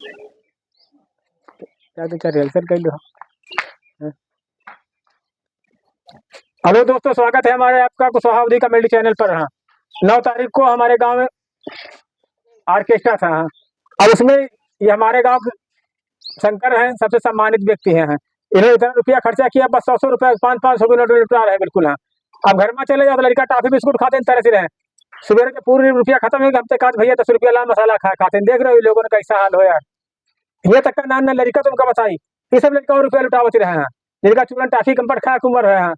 क्या तो क्या रिहर्सल कर लो। हाँ। हेलो दोस्तों, स्वागत है हमारे आपका कुशवाहा अवधी कॉमेडी चैनल पर। हाँ, 9 तारीख को हमारे गांव में ऑर्केस्ट्रा था। हाँ, अब उसमें ये हमारे गांव के शंकर हैं, सबसे सम्मानित व्यक्ति हैं। हाँ, इन्होंने इतना रुपया खर्चा किया, बस 100-100 रुपया 500-500 के नोट लुटा रहे हैं बिल्कुल। हाँ, अब घर में चले जाओ तो लड़का टॉफी बिस्कुट खाते हैं, तरस रहे हैं। सवेरे के पूरी रुपया खत्म है, हफ्ते का भैया 10 रुपया ला मसाला खा खाते हैं। देख रहे हो इन लोगों ने कैसा हाल हो यार। ये तक का नान ना लड़का तुमका बताई, ये सब लड़का और रुपया लुटावती रहे हैं। जिनका चूरन टाफी कंपट खा कुंवर है। हाँ,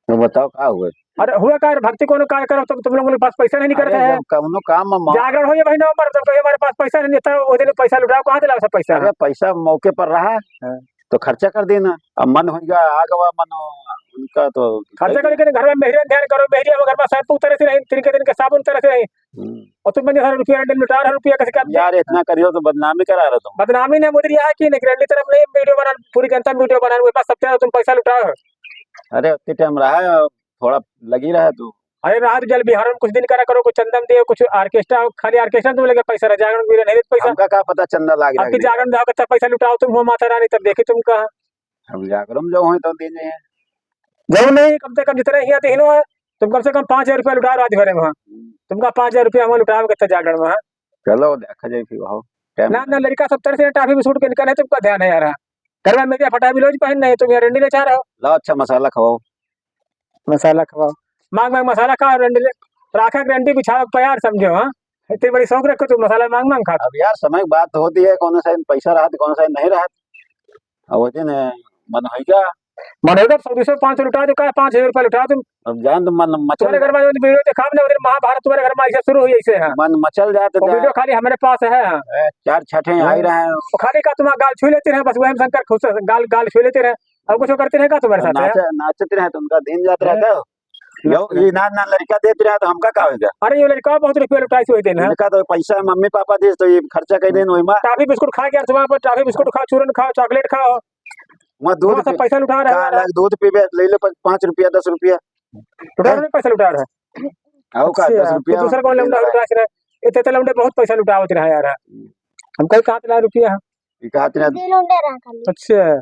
तो बताओ का हुआ। अरे हुआ का भक्ति कोनो कार्य करो तो तुम लोगों के पास पैसा नहीं करता है। कौनो काम में जागरण हो ये भाई नवंबर तो कहिए हमारे पास पैसा नहीं था, वो दिन पैसा लुटाओ, कहाँ दिलाओ सब पैसा। अरे पैसा मौके पर रहा तो खर्चा कर देना। अब मन हो गया आ गवा मन उनका तो खर्चा करके घर में मेहरिया ध्यान करो, मेहरिया घर में शैम्पू तरह से रही, तिनके दिन के साबुन तरह से रही, और तुम बंदे 1,000 रुपया लुटा रहे रुपया कैसे कर यार इतना करियो तो बदनामी करा रहे तुम। बदनामी ने मुद्री है कि निगरानी तरफ नहीं वीडियो बना, पूरी जनता वीडियो बना, बस सब तुम पैसा लुटाओ। अरे उतने टाइम रहा है, थोड़ा लगी रहा तू। अरे रात जल बिहार में कुछ दिन करा करो, कुछ चंदन दे, कुछ ऑर्केस्ट्रा, खाली ऑर्केस्ट्रा तुम लगे पैसा रह जागरण भी नहीं पैसा। हमका क्या पता चंदा लाग आपकी जागरण जाओ कच्चा पैसा लुटाओ तुम हो माता रानी, तब देखे तुम कहा। अब जागरण जो हो तो देने हैं जो नहीं कम से कम जितने ही आते हैं तुम कम से कम 5,000 रुपया लुटाओ रात भरे में। तुमका 5,000 रुपया हम लुटाओ कच्चा जागरण में। चलो देखा जाए फिर हो ना ना लड़का सब तरह से टाफी बिस्कुट के निकल है, तुमका ध्यान है यार। घर में मेरे फटा भी लोज पहन नहीं, तुम यार रंडी ले चाह रहे हो। लो अच्छा मसाला खवाओ। मसाला खवाओ, मांग मांग मसाला खाओ, रंडी ले राखा रंडी बिछाओ प्यार समझो। हाँ, इतनी बड़ी शौक रखो तुम मसाला मांग मांग खा। अब यार समय की बात होती है, कौन सा पैसा रहा कौन सा नहीं रहा। अब वो दिन मन होगा मन होगा 100-200-500 लुटा दो, का 5,000 रुपया लुटा तुम। अब जान तो मन मचल तुम्हारे घर में वीडियो देखा हमने उधर महाभारत तुम्हारे घर में ऐसे शुरू हुई ऐसे है। मन मचल जाए तो वीडियो खाली हमारे पास है। हाँ, 4 छठे आ ही रहे हैं। तो खाली का तुम्हारा गाल छू लेते रहे, बस वह शंकर खुश गाल गाल छू लेते रहे, अब कुछ करते रहे का तुम्हारे साथ। नाचते रहे तो उनका दिन जाता रहता है। ये ना लड़का देते रहे तो हमका का होगा। अरे ये लड़का बहुत रुपया लुटाई हुई दिन है। तो पैसा मम्मी पापा दे तो ये खर्चा कर देन वही टाफी बिस्कुट खा के सुबह पर टाफी बिस्कुट खाओ, चूरन खाओ, चॉकलेट खाओ, वहाँ दूध सब पैसा लुटा रहा है। दूध पीबे ले लो 5 रुपया 10 रुपया लुटा रहे, पैसा लुटा रहा है। आओ का 10 रुपया दूसरा कौन लौंडा लुटा रहा है, इतने लौंडे बहुत पैसा लुटावत रहा यार। हम कहीं कहाँ 1,00,000 रुपया। अच्छा